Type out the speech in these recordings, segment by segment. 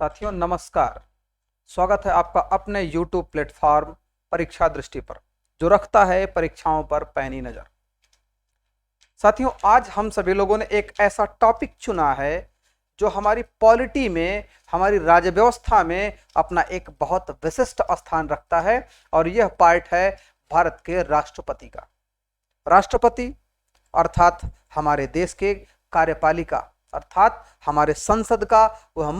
साथियों नमस्कार। स्वागत है आपका अपने YouTube प्लेटफॉर्म परीक्षा दृष्टि पर, जो रखता है परीक्षाओं पर पैनी नजर। साथियों, आज हम सभी लोगों ने एक ऐसा टॉपिक चुना है जो हमारी पॉलिटी में, हमारी राज्य व्यवस्था में अपना एक बहुत विशिष्ट स्थान रखता है, और यह पार्ट है भारत के राष्ट्रपति का। राष्ट्रपति अर्थात हमारे देश के कार्यपालिका, अर्थात हमारे संसद का वह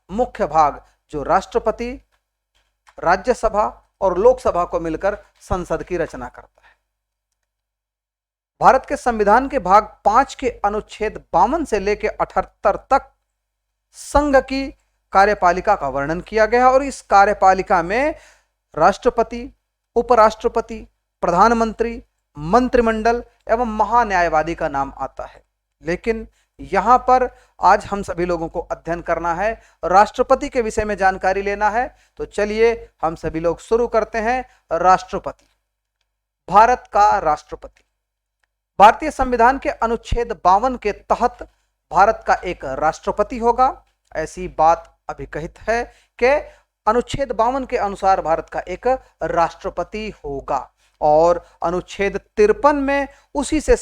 मुख्य भाग जो राष्ट्रपति, राज्यसभा और लोकसभा को मिलकर संसद की रचना करता है। भारत के संविधान के भाग 5 के अनुच्छेद 52 से लेकर 78 तक संघ की कार्यपालिका का वर्णन किया गया है, और इस कार्यपालिका में राष्ट्रपति, उपराष्ट्रपति, प्रधानमंत्री, मंत्रिमंडल एवं महान्यायवादी का नाम आता है। लेकिन यहां पर आज हम सभी लोगों को अध्ययन करना है, राष्ट्रपति के विषय में जानकारी लेना है। तो चलिए हम सभी लोग शुरू करते हैं। राष्ट्रपति, भारत का राष्ट्रपति। भारतीय संविधान के अनुच्छेद 52 के तहत भारत का एक राष्ट्रपति होगा। ऐसी बात अभी कहित है कि अनुच्छेद 52 के अनुसार भारत का एक राष्ट्रपति होगा, और अनुच्छेद 53 में उसी से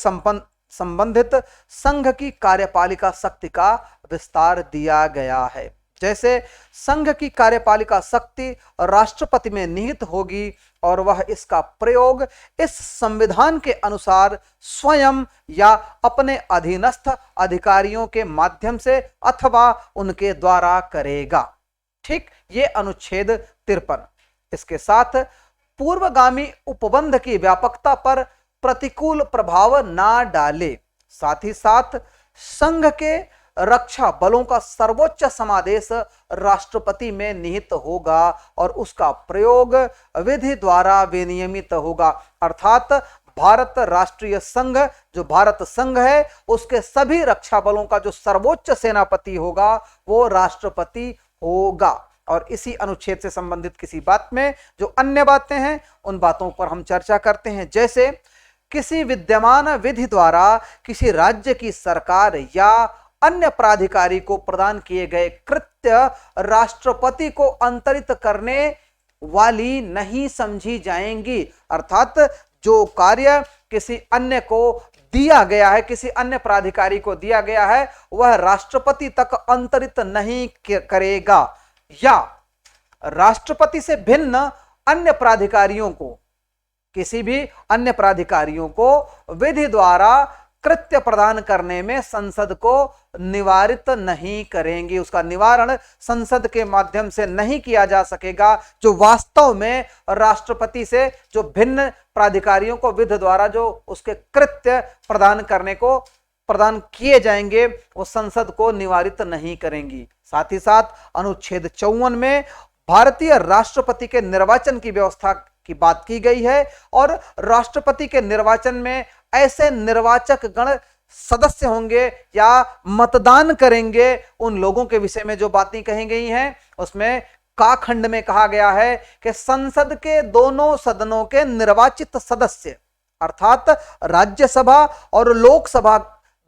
संबंधित संघ की कार्यपालिका शक्ति का विस्तार दिया गया है। जैसे संघ की कार्यपालिका शक्ति राष्ट्रपति में निहित होगी, और वह इसका प्रयोग इस संविधान के अनुसार स्वयं या अपने अधीनस्थ अधिकारियों के माध्यम से अथवा उनके द्वारा करेगा। ठीक, ये अनुच्छेद 53। इसके साथ पूर्वगामी उपबंध की व्यापकता पर प्रतिकूल प्रभाव ना डाले। साथ ही साथ संघ के रक्षा बलों का सर्वोच्च समादेश राष्ट्रपति में निहित होगा, और उसका प्रयोग विधि द्वारा विनियमित होगा। अर्थात भारत राष्ट्रीय संघ, जो भारत संघ है, उसके सभी रक्षा बलों का जो सर्वोच्च सेनापति होगा वो राष्ट्रपति होगा। और इसी अनुच्छेद से संबंधित किसी बात में जो अन्य बातें हैं उन बातों पर हम चर्चा करते हैं। जैसे किसी विद्यमान विधि द्वारा किसी राज्य की सरकार या अन्य प्राधिकारी को प्रदान किए गए कृत्य राष्ट्रपति को अंतरित करने वाली नहीं समझी जाएंगी। अर्थात जो कार्य किसी अन्य को दिया गया है, किसी अन्य प्राधिकारी को दिया गया है, वह राष्ट्रपति तक अंतरित नहीं करेगा, या राष्ट्रपति से भिन्न अन्य प्राधिकारियों को, किसी भी अन्य प्राधिकारियों को विधि द्वारा कृत्य प्रदान करने में संसद को निवारित नहीं करेंगे। उसका निवारण संसद के माध्यम से नहीं किया जा सकेगा। जो वास्तव में राष्ट्रपति से जो भिन्न प्राधिकारियों को विधि द्वारा जो उसके कृत्य प्रदान किए जाएंगे, वो संसद को निवारित नहीं करेंगी। साथ ही साथ अनुच्छेद 54 में भारतीय राष्ट्रपति के निर्वाचन की व्यवस्था की बात की गई है, और राष्ट्रपति के निर्वाचन में ऐसे निर्वाचक गण सदस्य होंगे या मतदान करेंगे, उन लोगों के विषय में जो बातें कही गई हैं उसमें का खंड में कहा गया है कि संसद के दोनों सदनों के निर्वाचित सदस्य, अर्थात राज्यसभा और लोकसभा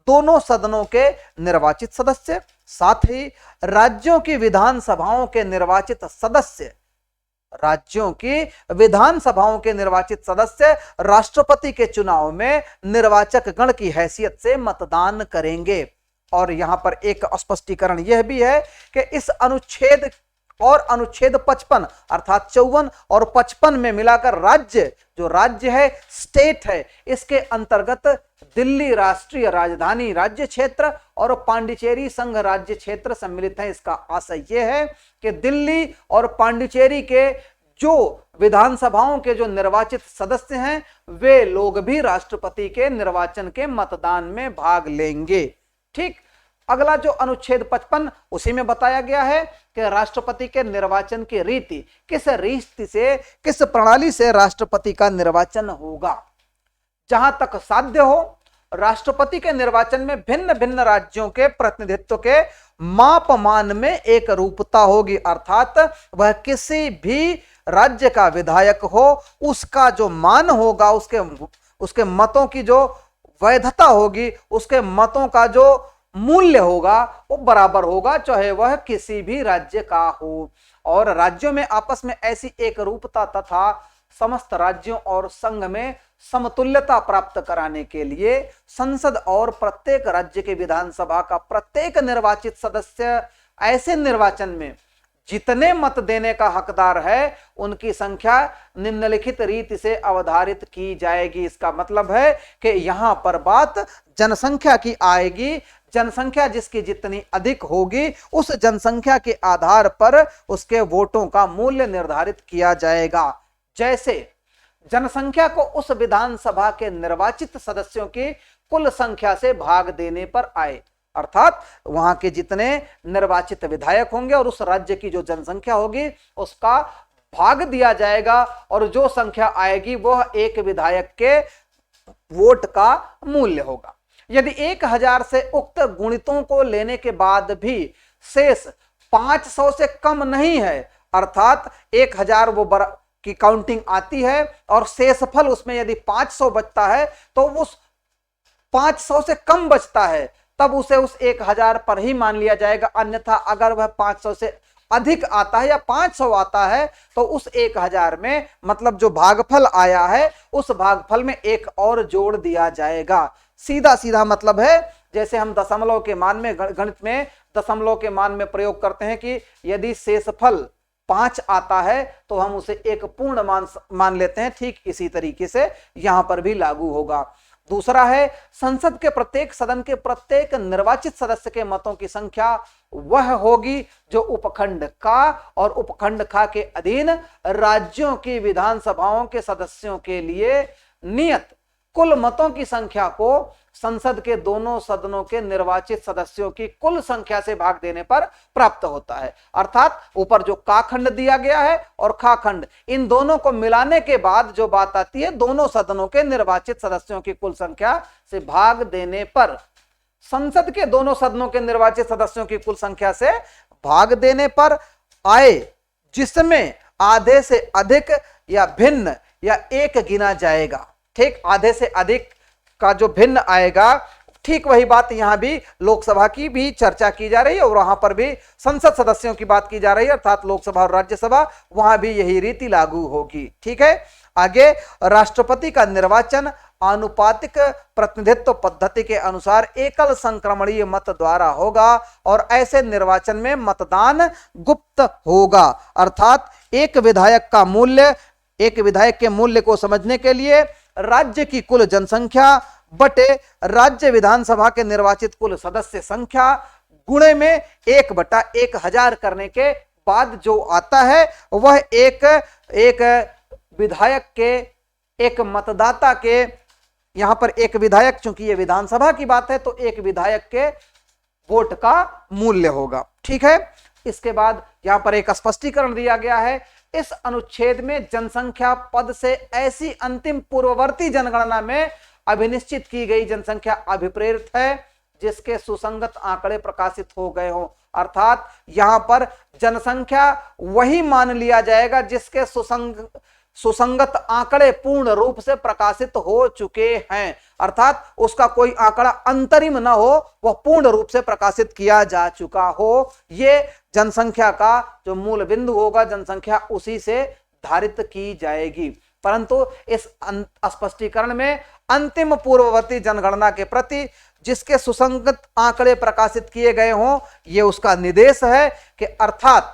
दोनों सदनों के निर्वाचित सदस्य, साथ ही राज्यों की विधानसभाओं के निर्वाचित सदस्य, राष्ट्रपति के चुनाव में निर्वाचक गण की हैसियत से मतदान करेंगे। और यहां पर एक स्पष्टीकरण यह भी है कि इस अनुच्छेद और अनुच्छेद 55 अर्थात 54 और 55 में मिलाकर राज्य है, स्टेट है, इसके अंतर्गत दिल्ली राष्ट्रीय राजधानी राज्य क्षेत्र और पांडिचेरी संघ राज्य क्षेत्र सम्मिलित है। इसका आशय यह है कि दिल्ली और पांडिचेरी के जो विधानसभाओं के जो निर्वाचित सदस्य हैं, वे लोग भी राष्ट्रपति के निर्वाचन के मतदान में भाग लेंगे। ठीक, अगला जो अनुच्छेद 55, उसी में बताया गया है कि राष्ट्रपति के निर्वाचन की रीति, किस प्रणाली से राष्ट्रपति का निर्वाचन होगा। जहां तक साध्य हो, राष्ट्रपति के निर्वाचन में भिन्न भिन्न राज्यों के प्रतिनिधित्व के मापमान में एक रूपता होगी। अर्थात वह किसी भी राज्य का विधायक हो, उसका जो मान होगा, उसके मतों की जो वैधता होगी, उसके मतों का जो मूल्य होगा वो बराबर होगा, चाहे वह किसी भी राज्य का हो। और राज्यों में आपस में ऐसी एक रूपता तथा समस्त राज्यों और संघ में समतुल्यता प्राप्त कराने के लिए संसद और प्रत्येक राज्य के विधानसभा का प्रत्येक निर्वाचित सदस्य ऐसे निर्वाचन में जितने मत देने का हकदार है उनकी संख्या निम्नलिखित रीति से अवधारित की जाएगी। इसका मतलब है कि यहां पर बात जनसंख्या की आएगी। जनसंख्या जिसकी जितनी अधिक होगी उस जनसंख्या के आधार पर उसके वोटों का मूल्य निर्धारित किया जाएगा। जैसे जनसंख्या को उस विधानसभा के निर्वाचित सदस्यों की कुल संख्या से भाग देने पर आए, अर्थात वहां के जितने निर्वाचित विधायक होंगे और उस राज्य की जो जनसंख्या होगी उसका भाग दिया जाएगा और जो संख्या आएगी वह एक विधायक के वोट का मूल्य होगा। यदि 1000 से उक्त गुणितों को लेने के बाद भी शेष 500 से कम नहीं है, अर्थात 1000 वो की काउंटिंग आती है और शेषफल उसमें यदि 500 बचता है तो उस 500 से कम बचता है तब उसे उस 1000 पर ही मान लिया जाएगा। अन्यथा अगर वह 500 से अधिक आता है या 500 आता है तो उस 1000 में मतलब जो भागफल आया है उस भागफल में एक और जोड़ दिया जाएगा। सीधा सीधा मतलब है जैसे हम दशमलव के मान में गणित में दशमलव के मान में प्रयोग करते हैं कि यदि शेषफल 5 आता है तो हम उसे एक पूर्ण मान लेते हैं, ठीक इसी तरीके से यहां पर भी लागू होगा। दूसरा है संसद के प्रत्येक सदन के प्रत्येक निर्वाचित सदस्य के मतों की संख्या वह होगी जो उपखंड का और उपखंड खा के अधीन राज्यों की विधानसभाओं के सदस्यों के लिए नियत कुल मतों की संख्या को संसद के दोनों सदनों के निर्वाचित सदस्यों की कुल संख्या से भाग देने पर प्राप्त होता है। अर्थात ऊपर जो का खंड दिया गया है और खा खंड, इन दोनों को मिलाने के बाद जो बात आती है दोनों सदनों के निर्वाचित सदस्यों की कुल संख्या से भाग देने पर, संसद के दोनों सदनों के निर्वाचित सदस्यों की कुल संख्या से भाग देने पर आए जिसमें आधे से अधिक या भिन्न या एक गिना जाएगा। ठीक, आधे से अधिक का जो भिन्न आएगा, ठीक वही बात यहां भी लोकसभा की भी चर्चा की जा रही है और वहां पर भी संसद सदस्यों की बात की जा रही है, अर्थात लोकसभा और राज्यसभा, वहां भी यही रीति लागू होगी। ठीक है, आगे राष्ट्रपति का निर्वाचन आनुपातिक प्रतिनिधित्व पद्धति के अनुसार एकल संक्रमणीय मत द्वारा होगा और ऐसे निर्वाचन में मतदान गुप्त होगा। अर्थात एक विधायक का मूल्य, एक विधायक के मूल्य को समझने के लिए राज्य की कुल जनसंख्या बटे राज्य विधानसभा के निर्वाचित कुल सदस्य संख्या गुणे में 1/1000 करने के बाद जो आता है वह एक विधायक के, एक मतदाता के, यहां पर एक विधायक, चूंकि ये विधानसभा की बात है तो एक विधायक के वोट का मूल्य होगा। ठीक है, इसके बाद यहां पर एक स्पष्टीकरण दिया गया है। इस अनुच्छेद में जनसंख्या पद से ऐसी अंतिम पूर्ववर्ती जनगणना में अभिनिश्चित की गई जनसंख्या अभिप्रेरित है जिसके सुसंगत आंकड़े प्रकाशित हो गए हों। अर्थात यहां पर जनसंख्या वही मान लिया जाएगा जिसके सुसंगत आंकड़े पूर्ण रूप से प्रकाशित हो चुके हैं, अर्थात उसका कोई आंकड़ा अंतरिम ना हो, वह पूर्ण रूप से प्रकाशित किया जा चुका हो। ये जनसंख्या का जो मूल बिंदु होगा, जनसंख्या उसी से धारित की जाएगी। परंतु इस स्पष्टीकरण में अंतिम पूर्ववर्ती जनगणना के प्रति जिसके सुसंगत आंकड़े प्रकाशित किए गए हों, यह उसका निर्देश है कि अर्थात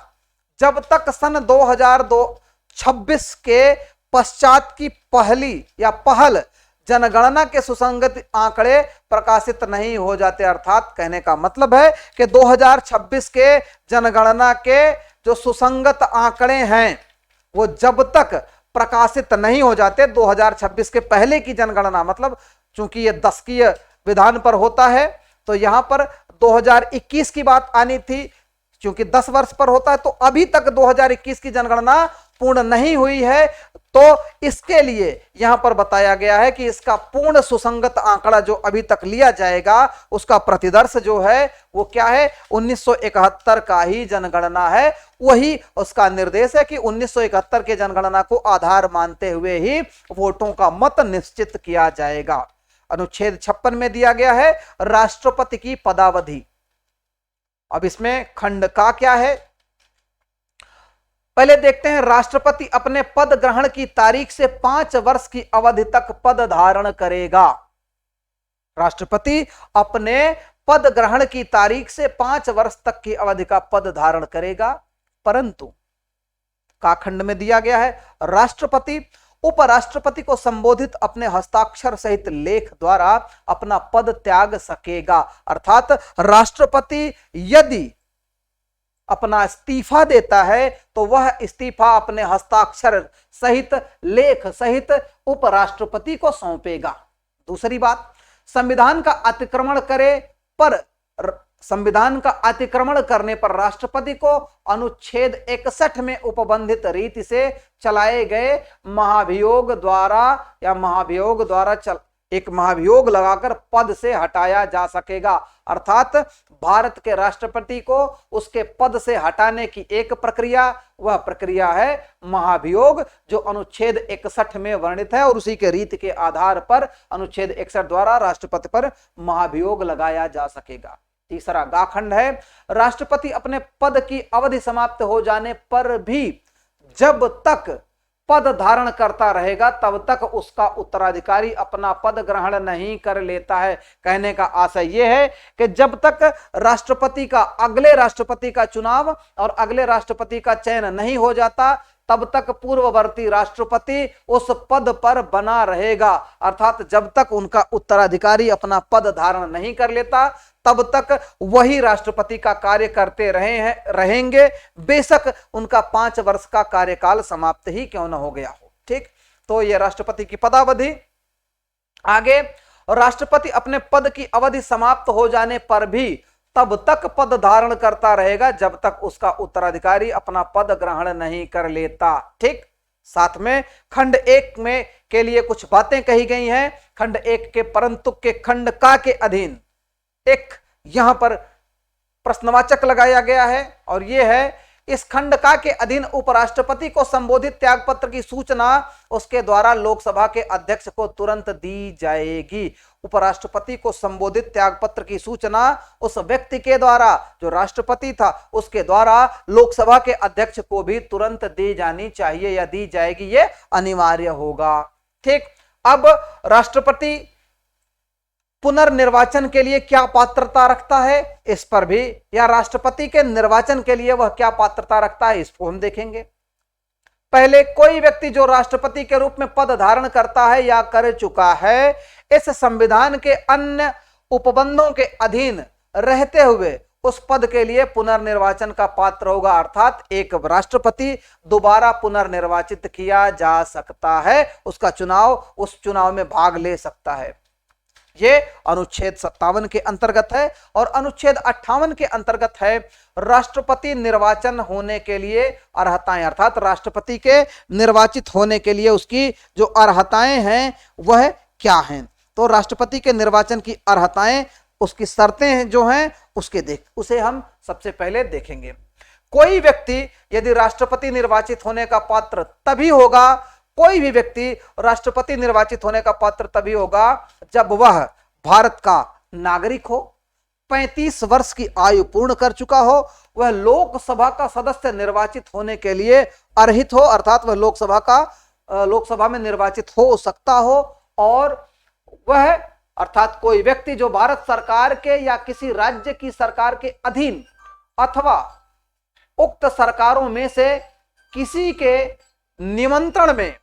जब तक सन 2026 के पश्चात की पहली या पहल जनगणना के सुसंगत आंकड़े प्रकाशित नहीं हो जाते, अर्थात कहने का मतलब है कि 2026 के जनगणना के जो सुसंगत आंकड़े हैं वो जब तक प्रकाशित नहीं हो जाते, 2026 के पहले की जनगणना, मतलब चूंकि ये दशकीय विधान पर होता है तो यहां पर 2021 की बात आनी थी, क्योंकि 10 वर्ष पर होता है तो अभी तक 2021 की जनगणना पूर्ण नहीं हुई है, तो इसके लिए यहां पर बताया गया है कि इसका पूर्ण सुसंगत आंकड़ा जो अभी तक लिया जाएगा उसका प्रतिदर्श जो है वो क्या है, 1971 का ही जनगणना है। वही उसका निर्देश है कि 1971 के जनगणना को आधार मानते हुए ही वोटों का मत निश्चित किया जाएगा। अनुच्छेद 56 में दिया गया है राष्ट्रपति की पदावधि। अब इसमें खंड का क्या है, पहले देखते हैं। राष्ट्रपति अपने पद ग्रहण की तारीख से 5 वर्ष की अवधि तक पद धारण करेगा। राष्ट्रपति अपने पद ग्रहण की तारीख से 5 वर्ष तक की अवधि का पद धारण करेगा, परंतु का खंड में दिया गया है राष्ट्रपति उपराष्ट्रपति को संबोधित अपने हस्ताक्षर सहित लेख द्वारा अपना पद त्याग सकेगा। अर्थात राष्ट्रपति यदि अपना इस्तीफा देता है तो वह इस्तीफा अपने हस्ताक्षर सहित लेख सहित उपराष्ट्रपति को सौंपेगा। दूसरी बात, संविधान का अतिक्रमण करे पर संविधान का अतिक्रमण करने पर राष्ट्रपति को अनुच्छेद 61 में उपबंधित रीति से चलाए गए महाभियोग द्वारा एक महाभियोग लगाकर पद से हटाया जा सकेगा। अर्थात भारत के राष्ट्रपति को उसके पद से हटाने की एक प्रक्रिया, वह प्रक्रिया है महाभियोग, जो अनुच्छेद 61 में वर्णित है और उसी के रीति के आधार पर अनुच्छेद 61 द्वारा राष्ट्रपति पर महाभियोग लगाया जा सकेगा। तीसरा गाखंड है राष्ट्रपति अपने पद की अवधि समाप्त हो जाने पर भी जब तक पद धारण करता रहेगा तब तक उसका उत्तराधिकारी अपना पद ग्रहण नहीं कर लेता है। कहने का आशय यह है कि जब तक अगले राष्ट्रपति का चुनाव और अगले राष्ट्रपति का चयन नहीं हो जाता तब तक पूर्ववर्ती राष्ट्रपति उस पद पर बना रहेगा। अर्थात जब तक उनका उत्तराधिकारी अपना पद धारण नहीं कर लेता तब तक वही राष्ट्रपति का कार्य करते रहेंगे, बेशक उनका 5 वर्ष का कार्यकाल समाप्त ही क्यों न हो गया हो। ठीक, तो यह राष्ट्रपति की पदावधि। आगे, राष्ट्रपति अपने पद की अवधि समाप्त हो जाने पर भी तब तक पद धारण करता रहेगा जब तक उसका उत्तराधिकारी अपना पद ग्रहण नहीं कर लेता। ठीक, साथ में खंड 1 में के लिए कुछ बातें कही गई हैं। खंड 1 के परंतु के खंड का के अधीन एक यहां पर प्रश्नवाचक लगाया गया है और यह है इस खंड का के अधीन उपराष्ट्रपति को संबोधित त्यागपत्र की सूचना उसके द्वारा लोकसभा के अध्यक्ष को तुरंत दी जाएगी। उपराष्ट्रपति को संबोधित त्यागपत्र की सूचना उस व्यक्ति के द्वारा, जो राष्ट्रपति था, उसके द्वारा लोकसभा के अध्यक्ष को भी तुरंत दी जानी चाहिए या दी जाएगी, ये अनिवार्य होगा। ठीक, अब राष्ट्रपति पुनर्निर्वाचन के लिए क्या पात्रता रखता है इस पर भी, या राष्ट्रपति के निर्वाचन के लिए वह क्या पात्रता रखता है इसको हम देखेंगे। पहले, कोई व्यक्ति जो राष्ट्रपति के रूप में पद धारण करता है या कर चुका है इस संविधान के अन्य उपबंधों के अधीन रहते हुए उस पद के लिए पुनर्निर्वाचन का पात्र होगा। अर्थात एक राष्ट्रपति दोबारा पुनर्निर्वाचित किया जा सकता है, उसका चुनाव, उस चुनाव में भाग ले सकता है। ये अनुच्छेद 57 के अंतर्गत है। और अनुच्छेद 58 के अंतर्गत है राष्ट्रपति निर्वाचन होने के लिए अर्हताएं, अर्थात राष्ट्रपति के निर्वाचित होने के लिए उसकी जो अर्हताएं हैं वह क्या हैं। तो राष्ट्रपति के निर्वाचन की अर्हताएं, उसकी शर्तें जो हैं उसे हम सबसे पहले देखेंगे। कोई व्यक्ति यदि राष्ट्रपति निर्वाचित होने का पात्र तभी होगा, कोई भी व्यक्ति राष्ट्रपति निर्वाचित होने का पात्र तभी होगा जब वह भारत का नागरिक हो, 35 वर्ष की आयु पूर्ण कर चुका हो, वह लोकसभा का सदस्य निर्वाचित होने के लिए अर्हित हो, अर्थात वह लोकसभा में निर्वाचित हो सकता हो, और वह अर्थात कोई व्यक्ति जो भारत सरकार के या किसी राज्य की सरकार के अधीन अथवा उक्त सरकारों में से किसी के निमंत्रण में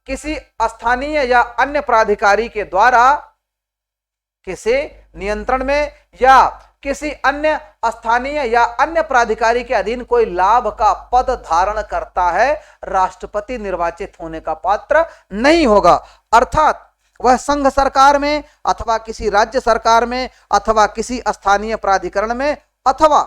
किसी स्थानीय या अन्य प्राधिकारी के द्वारा किसी नियंत्रण में या किसी अन्य स्थानीय या अन्य प्राधिकारी के अधीन कोई लाभ का पद धारण करता है, राष्ट्रपति निर्वाचित होने का पात्र नहीं होगा। अर्थात वह संघ सरकार में अथवा किसी राज्य सरकार में अथवा किसी स्थानीय प्राधिकरण में अथवा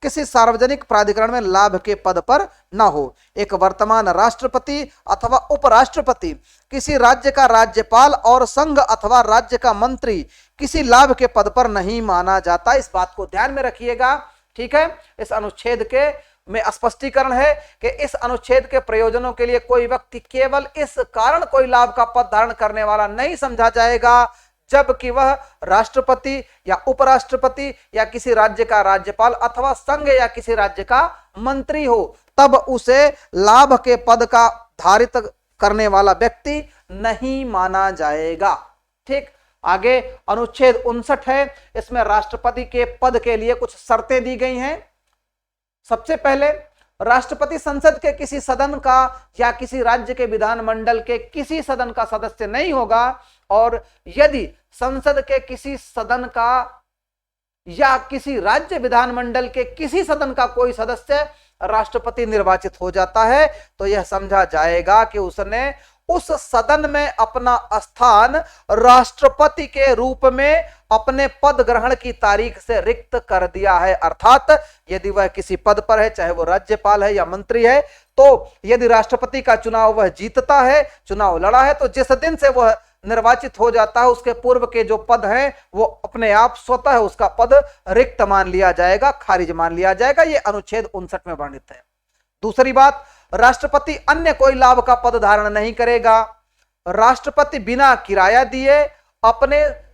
किसी सार्वजनिक प्राधिकरण में लाभ के पद पर न हो। एक वर्तमान राष्ट्रपति अथवा उपराष्ट्रपति किसी राज्य का राज्यपाल और संघ अथवा राज्य का मंत्री किसी लाभ के पद पर नहीं माना जाता। इस बात को ध्यान में रखिएगा। ठीक है, इस अनुच्छेद के में स्पष्टीकरण है कि इस अनुच्छेद के प्रयोजनों के लिए कोई व्यक्ति केवल इस कारण कोई लाभ का पद धारण करने वाला नहीं समझा जाएगा जबकि वह राष्ट्रपति या उपराष्ट्रपति या किसी राज्य का राज्यपाल अथवा संघ या किसी राज्य का मंत्री हो, तब उसे लाभ के पद का धारित करने वाला व्यक्ति नहीं माना जाएगा। ठीक, आगे अनुच्छेद 59 है, इसमें राष्ट्रपति के पद के लिए कुछ शर्तें दी गई हैं। सबसे पहले, राष्ट्रपति संसद के किसी सदन का या किसी राज्य के विधानमंडल के किसी सदन का सदस्य नहीं होगा, और यदि संसद के किसी सदन का या किसी राज्य विधानमंडल के किसी सदन का कोई सदस्य राष्ट्रपति निर्वाचित हो जाता है तो यह समझा जाएगा कि उसने उस सदन में अपना स्थान राष्ट्रपति के रूप में अपने पद ग्रहण की तारीख से रिक्त कर दिया है। अर्थात यदि वह किसी पद पर है, चाहे वो राज्यपाल है या मंत्री है, तो यदि राष्ट्रपति का चुनाव वह जीतता है, चुनाव लड़ा है, तो जिस दिन से वह निर्वाचित हो जाता है उसके पूर्व के जो पद हैं वो अपने आप स्वतः उसका पद रिक्त मान लिया जाएगा, खारिज मान लिया जाएगा। ये अनुच्छेद 59 में वर्णित है। दूसरी बात, राष्ट्रपति अन्य कोई लाभ का पद धारण नहीं करेगा। राष्ट्रपति बिना किराया दिए अपने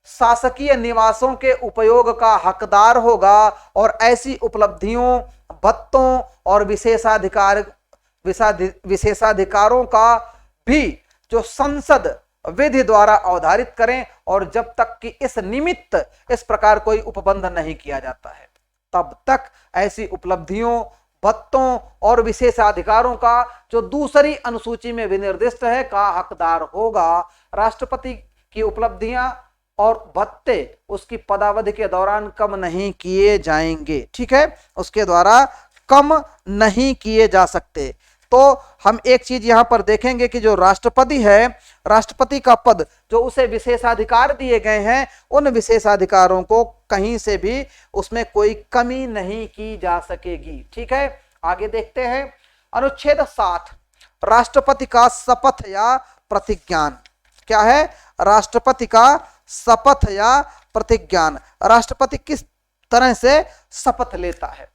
शासकीय निवासों के उपयोग का हकदार होगा और ऐसी उपलब्धियों, भत्तों और विशेषाधिकारों का भी जो संसद विधि द्वारा अवधारित करें, और जब तक कि इस निमित्त इस प्रकार कोई उपबंध नहीं किया जाता है तब तक ऐसी उपलब्धियों, भत्तों और विशेषाधिकारों का जो दूसरी अनुसूची में विनिर्दिष्ट है का हकदार होगा। राष्ट्रपति की उपलब्धियां और भत्ते उसकी पदावधि के दौरान कम नहीं किए जाएंगे। ठीक है, उसके द्वारा कम नहीं किए जा सकते। तो हम एक चीज यहां पर देखेंगे कि जो राष्ट्रपति है, राष्ट्रपति का पद जो उसे विशेषाधिकार दिए गए हैं, उन विशेषाधिकारों को कहीं से भी उसमें कोई कमी नहीं की जा सकेगी। ठीक है, आगे देखते हैं अनुच्छेद 60, राष्ट्रपति का शपथ या प्रतिज्ञान। क्या है? राष्ट्रपति का शपथ या प्रतिज्ञान। राष्ट्रपति किस तरह से शपथ लेता है?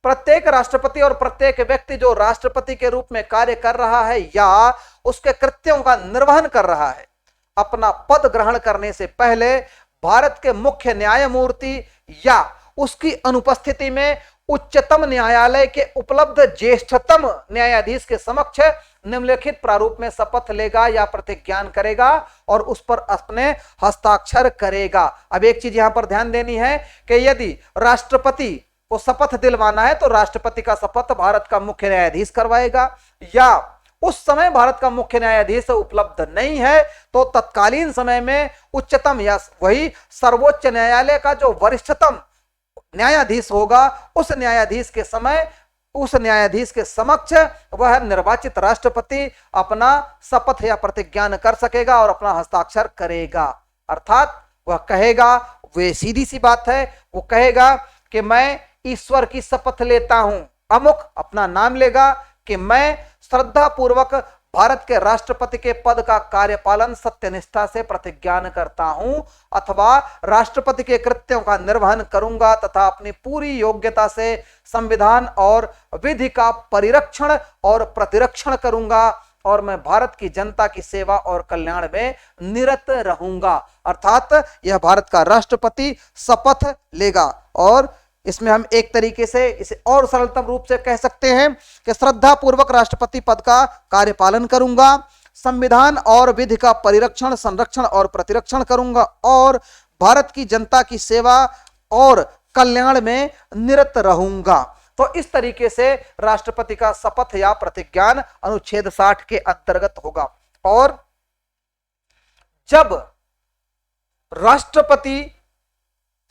प्रत्येक राष्ट्रपति और प्रत्येक व्यक्ति जो राष्ट्रपति के रूप में कार्य कर रहा है या उसके कृत्यों का निर्वहन कर रहा है, अपना पद ग्रहण करने से पहले भारत के मुख्य न्यायमूर्ति या उसकी अनुपस्थिति में उच्चतम न्यायालय के उपलब्ध ज्येष्ठतम न्यायाधीश के समक्ष निम्नलिखित प्रारूप में शपथ लेगा या प्रतिज्ञान करेगा और उस पर अपने हस्ताक्षर करेगा। अब एक चीज यहां पर ध्यान देनी है कि यदि राष्ट्रपति को शपथ दिलवाना है तो राष्ट्रपति का शपथ भारत का मुख्य न्यायाधीश करवाएगा, या उस समय भारत का मुख्य न्यायाधीश उपलब्ध नहीं है तो तत्कालीन समय में उच्चतम या वही सर्वोच्च न्यायालय का जो वरिष्ठतम न्यायाधीश होगा, उस न्यायाधीश के समक्ष वह निर्वाचित राष्ट्रपति अपना शपथ या प्रतिज्ञान कर सकेगा और अपना हस्ताक्षर करेगा। अर्थात वह कहेगा, वे सीधी सी बात है, वो कहेगा कि मैं ईश्वर की शपथ लेता हूं, अमुक अपना नाम लेगा कि मैं श्रद्धा पूर्वक भारत के राष्ट्रपति के पद का कार्यपालन सत्यनिष्ठा से प्रतिज्ञान करता हूं, अथवा राष्ट्रपति के कृत्यों का निर्वहन करूंगा तथा अपनी पूरी योग्यता से संविधान और विधि का परिरक्षण और प्रतिरक्षण करूंगा और मैं भारत की जनता की सेवा और कल्याण में निरत रहूंगा। अर्थात यह भारत का राष्ट्रपति शपथ लेगा। और इसमें हम एक तरीके से इसे और सरलतम रूप से कह सकते हैं कि श्रद्धा पूर्वक राष्ट्रपति पद का कार्यपालन करूंगा, संविधान और विधि का परिरक्षण, संरक्षण और प्रतिरक्षण करूंगा और भारत की जनता की सेवा और कल्याण में निरत रहूंगा। तो इस तरीके से राष्ट्रपति का शपथ या प्रतिज्ञान अनुच्छेद 60 के अंतर्गत होगा। और जब राष्ट्रपति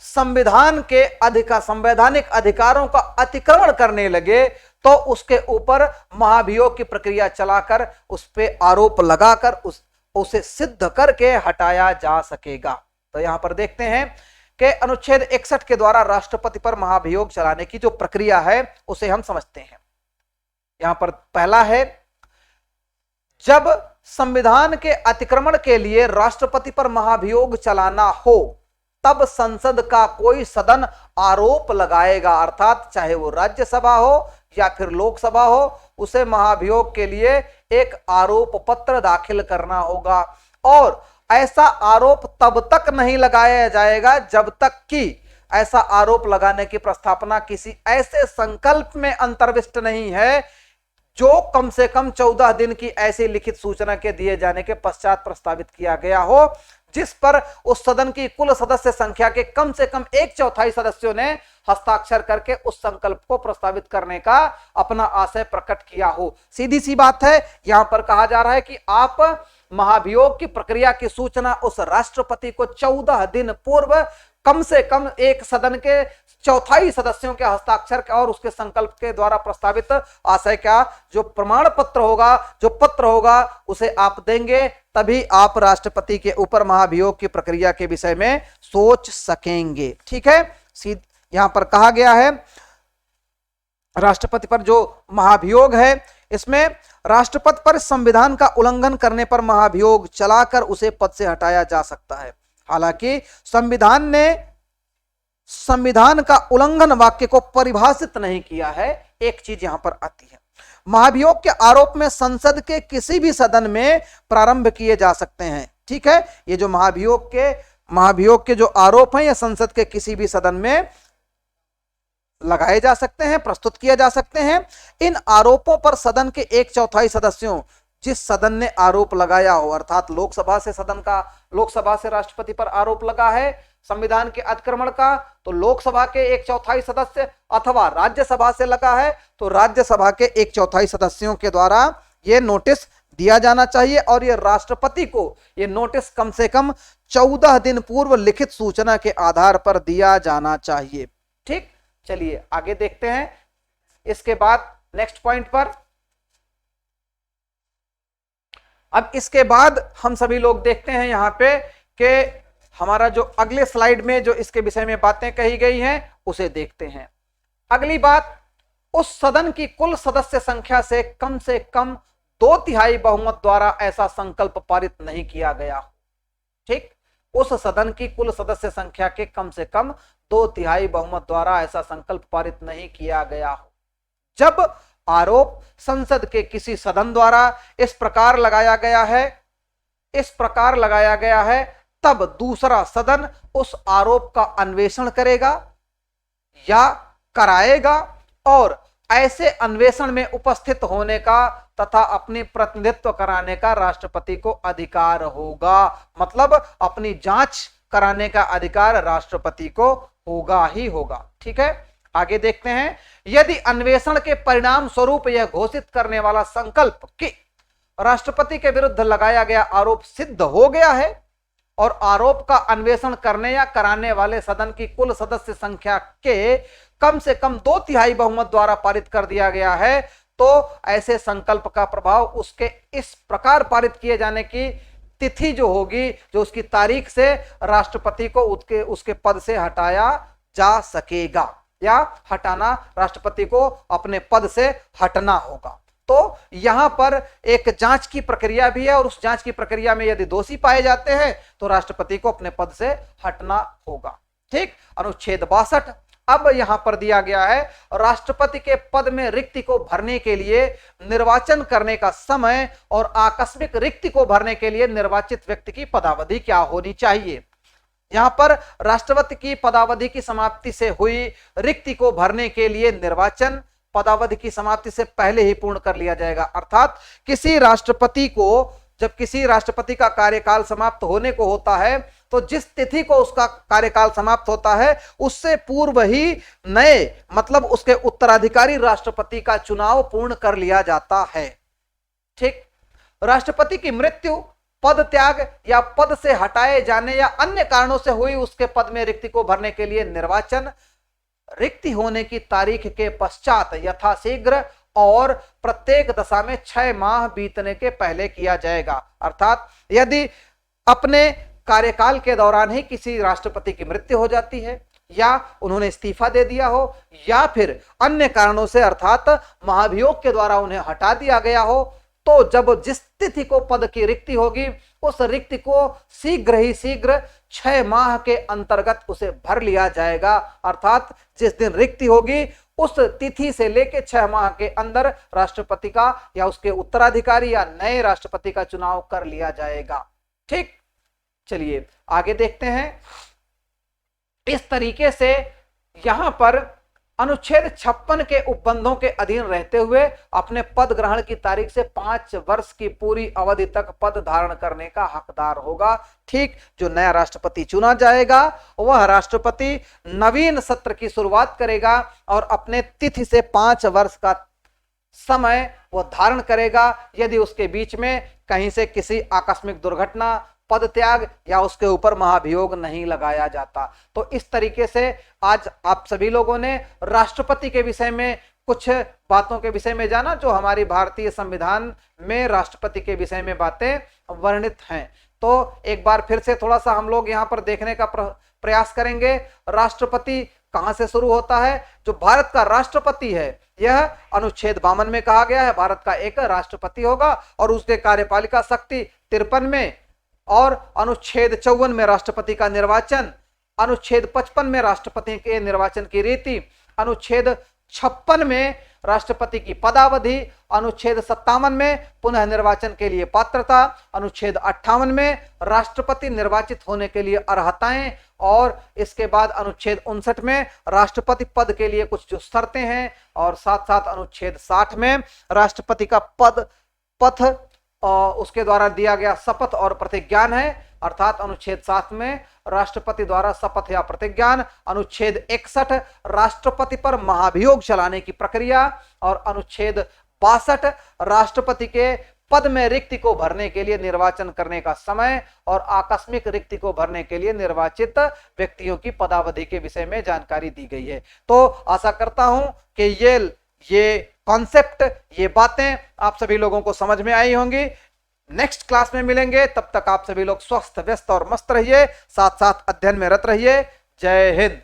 संविधान के संवैधानिक अधिकारों का अतिक्रमण करने लगे तो उसके ऊपर महाभियोग की प्रक्रिया चलाकर उस पे आरोप लगाकर उसे सिद्ध करके हटाया जा सकेगा। तो यहां पर देखते हैं कि अनुच्छेद 61 के द्वारा राष्ट्रपति पर महाभियोग चलाने की जो प्रक्रिया है उसे हम समझते हैं। यहां पर पहला है, जब संविधान के अतिक्रमण के लिए राष्ट्रपति पर महाभियोग चलाना हो तब संसद का कोई सदन आरोप लगाएगा, अर्थात चाहे वो राज्यसभा हो या फिर लोकसभा हो, उसे महाभियोग के लिए एक आरोप पत्र दाखिल करना होगा। और ऐसा आरोप तब तक नहीं लगाया जाएगा जब तक कि ऐसा आरोप लगाने की प्रस्तावना किसी ऐसे संकल्प में अंतर्विष्ट नहीं है जो कम से कम 14 दिन की ऐसी लिखित सूचना के दिए जाने के पश्चात प्रस्तावित किया गया हो, जिस पर उस सदन की कुल सदस्य संख्या के कम से कम 1/4 सदस्यों ने हस्ताक्षर करके उस संकल्प को प्रस्तावित करने का अपना आशय प्रकट किया हो। सीधी सी बात है, यहां पर कहा जा रहा है कि आप महाभियोग की प्रक्रिया की सूचना उस राष्ट्रपति को 14 दिन पूर्व कम से कम एक सदन के 1/4 सदस्यों के हस्ताक्षर और उसके संकल्प के द्वारा प्रस्तावित आशय का जो प्रमाण पत्र होगा, जो पत्र होगा, उसे आप देंगे, तभी आप राष्ट्रपति के ऊपर महाभियोग की प्रक्रिया के विषय में सोच सकेंगे। ठीक है, यहां पर कहा गया है राष्ट्रपति पर जो महाभियोग है, इसमें राष्ट्रपति पर संविधान का उल्लंघन करने पर महाभियोग चलाकर उसे पद से हटाया जा सकता है। हालांकि संविधान ने संविधान का उल्लंघन वाक्य को परिभाषित नहीं किया है। एक चीज यहां पर आती है, महाभियोग के आरोप में संसद के किसी भी सदन में प्रारंभ किए जा सकते हैं। ठीक है, ये जो महाभियोग के जो आरोप हैं, ये संसद के किसी भी सदन में लगाए जा सकते हैं, प्रस्तुत किए जा सकते हैं। इन आरोपों पर सदन के 1/4 सदस्यों, जिस सदन ने आरोप लगाया हो, अर्थात लोकसभा से राष्ट्रपति पर आरोप लगा है संविधान के अतिक्रमण का, तो लोकसभा के 1/4 सदस्य, अथवा राज्यसभा से लगा है तो राज्यसभा के 1/4 सदस्यों के द्वारा यह नोटिस दिया जाना चाहिए। और यह राष्ट्रपति को यह नोटिस कम से कम 14 दिन पूर्व लिखित सूचना के आधार पर दिया जाना चाहिए। ठीक, चलिए आगे देखते हैं। इसके बाद नेक्स्ट पॉइंट पर, अब इसके बाद हम सभी लोग देखते हैं यहां पे कि हमारा जो अगले स्लाइड में जो इसके विषय में बातें कही गई हैं उसे देखते हैं। अगली बात, उस सदन की कुल सदस्य संख्या से कम 2/3 बहुमत द्वारा ऐसा संकल्प पारित नहीं किया गया। ठीक, उस सदन की कुल सदस्य संख्या के कम से कम 2/3 बहुमत द्वारा ऐसा संकल्प पारित नहीं किया गया हो। जब आरोप संसद के किसी सदन द्वारा इस प्रकार लगाया गया है, तब दूसरा सदन उस आरोप का अन्वेषण करेगा या कराएगा और ऐसे अन्वेषण में उपस्थित होने का तथा अपनी प्रतिनिधित्व कराने का राष्ट्रपति को अधिकार होगा। मतलब अपनी जांच कराने का अधिकार राष्ट्रपति को होगा ही होगा। ठीक है, आगे देखते हैं। यदि अन्वेषण के परिणाम स्वरूप यह घोषित करने वाला संकल्प कि राष्ट्रपति के विरुद्ध लगाया गया आरोप सिद्ध हो गया है और आरोप का अन्वेषण करने या कराने वाले सदन की कुल सदस्य संख्या के कम से कम 2/3 बहुमत द्वारा पारित कर दिया गया है, तो ऐसे संकल्प का प्रभाव उसके इस प्रकार पारित किए जाने की तिथि जो होगी, जो उसकी तारीख से राष्ट्रपति को उसके पद से हटाया जा सकेगा, या हटाना, राष्ट्रपति को अपने पद से हटना होगा। तो यहां पर एक जांच की प्रक्रिया भी है और उस जांच की प्रक्रिया में यदि दोषी पाए जाते हैं तो राष्ट्रपति को अपने पद से हटना होगा। ठीक, अनुच्छेद 62 अब यहां पर दिया गया है, राष्ट्रपति के पद में रिक्ति को भरने के लिए निर्वाचन करने का समय और आकस्मिक रिक्ति को भरने के लिए निर्वाचित व्यक्ति की पदावधि क्या होनी चाहिए। यहां पर राष्ट्रपति की पदावधि की समाप्ति से हुई रिक्ति को भरने के लिए निर्वाचन पदावधि की समाप्ति से पहले ही पूर्ण कर लिया जाएगा। अर्थात किसी राष्ट्रपति को, जब किसी राष्ट्रपति का कार्यकाल समाप्त होने को होता है, तो जिस तिथि को उसका कार्यकाल समाप्त होता है उससे पूर्व ही नए, मतलब उसके उत्तराधिकारी राष्ट्रपति का चुनाव पूर्ण कर लिया जाता है। ठीक, राष्ट्रपति की मृत्यु, पद त्याग या पद से हटाए जाने या अन्य कारणों से हुई उसके पद में रिक्ति को भरने के लिए निर्वाचन रिक्ति होने की तारीख के पश्चात यथाशीघ्र और प्रत्येक दशा में 6 माह बीतने के पहले किया जाएगा। अर्थात यदि अपने कार्यकाल के दौरान ही किसी राष्ट्रपति की मृत्यु हो जाती है या उन्होंने इस्तीफा दे दिया हो या फिर अन्य कारणों से अर्थात महाभियोग के द्वारा उन्हें हटा दिया गया हो, तो जब जिस तिथि को पद की रिक्ति होगी उस रिक्ति को शीघ्र 6 माह के अंतर्गत उसे भर लिया जाएगा। अर्थात जिस दिन रिक्ति होगी उस तिथि से लेकर 6 माह के अंदर राष्ट्रपति का या उसके उत्तराधिकारी या नए राष्ट्रपति का चुनाव कर लिया जाएगा। ठीक, चलिए आगे देखते हैं। इस तरीके से यहां पर अनुच्छेद 56 के उपबंधों के अधीन रहते हुए अपने पद ग्रहण की तारीख से 5 वर्ष की पूरी अवधि तक पद धारण करने का हकदार होगा। ठीक, जो नया राष्ट्रपति चुना जाएगा वह राष्ट्रपति नवीन सत्र की शुरुआत करेगा और अपने तिथि से 5 वर्ष का समय वो धारण करेगा। यदि उसके बीच में कहीं से किसी आकस्मिक दुर्घटना, पद त्याग या उसके ऊपर महाभियोग नहीं लगाया जाता। तो इस तरीके से आज आप सभी लोगों ने राष्ट्रपति के विषय में कुछ बातों के विषय में जाना जो हमारी भारतीय संविधान में राष्ट्रपति के विषय में बातें वर्णित हैं। तो एक बार फिर से थोड़ा सा हम लोग यहाँ पर देखने का प्रयास करेंगे। राष्ट्रपति कहां से शुरू होता है? जो भारत का राष्ट्रपति है यह अनुच्छेद 52 में कहा गया है भारत का एक राष्ट्रपति होगा और उसके कार्यपालिका शक्ति 53 में, और अनुच्छेद 54 में राष्ट्रपति का निर्वाचन, अनुच्छेद 55 में राष्ट्रपति के निर्वाचन की रीति, अनुच्छेद 56 में राष्ट्रपति की पदावधि, अनुच्छेद 57 में पुनः निर्वाचन के लिए पात्रता, अनुच्छेद 58 में राष्ट्रपति निर्वाचित होने के लिए अर्हताएं, और इसके बाद अनुच्छेद 59 में राष्ट्रपति पद के लिए कुछ जो शर्तें हैं, और साथ साथ अनुच्छेद 60 में राष्ट्रपति का पथ उसके द्वारा दिया गया शपथ और प्रतिज्ञान है, अर्थात अनुच्छेद 7 में राष्ट्रपति द्वारा शपथ या प्रतिज्ञान, अनुच्छेद 61 राष्ट्रपति पर महाभियोग चलाने की प्रक्रिया, और अनुच्छेद 62 राष्ट्रपति के पद में रिक्ति को भरने के लिए निर्वाचन करने का समय और आकस्मिक रिक्ति को भरने के लिए निर्वाचित व्यक्तियों की पदावधि के विषय में जानकारी दी गई है। तो आशा करता हूं कि ये कॉन्सेप्ट, ये बातें आप सभी लोगों को समझ में आई होंगी। नेक्स्ट क्लास में मिलेंगे, तब तक आप सभी लोग स्वस्थ, व्यस्त और मस्त रहिए, साथ साथ अध्ययन में रत रहिए। जय हिंद।